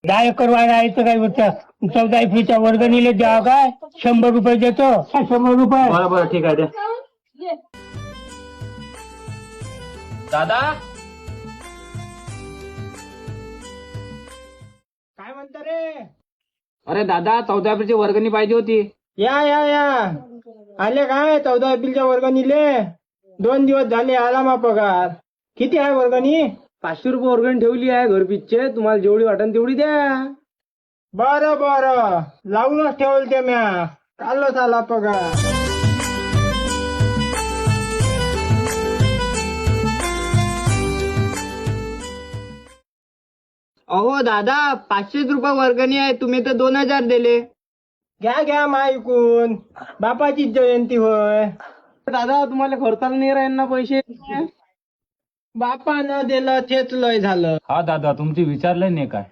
10 acre वाडा आहे तर काय बोलता 14 एप्रिलच्या वर्गणीला द्या काय 100 रुपये देतो 100 रुपये. बरं बरं ठीक आहे द्या. दादा काय म्हणता रे? अरे दादा 14 एप्रिलची वर्गणी पाहिजे होती. या या या आले काय 14 एप्रिलच्या वर्गणीले 2 दिवस झाले आला मा पगार. किती आहे वर्गणी? 500 रुपये वर्गणी ठेवली आहे घरपीचे, तुम्हाला जेवढी वाटेल तेवढी द्या. बरं बरं लावूनच ठेवल ते म्या कालच आला पगार. अहो दादा 500 रुपये वर्गणी आहे, तुम्ही तर 2000 दिले. घ्या घ्या माईकून बापाचीच जयंती होय. दादा तुम्हाला खर्चाला नाही राहील ना पैसे. बापानं दिलं तेच लय झालं. हा दादा तुमची विचारलं नाही काय.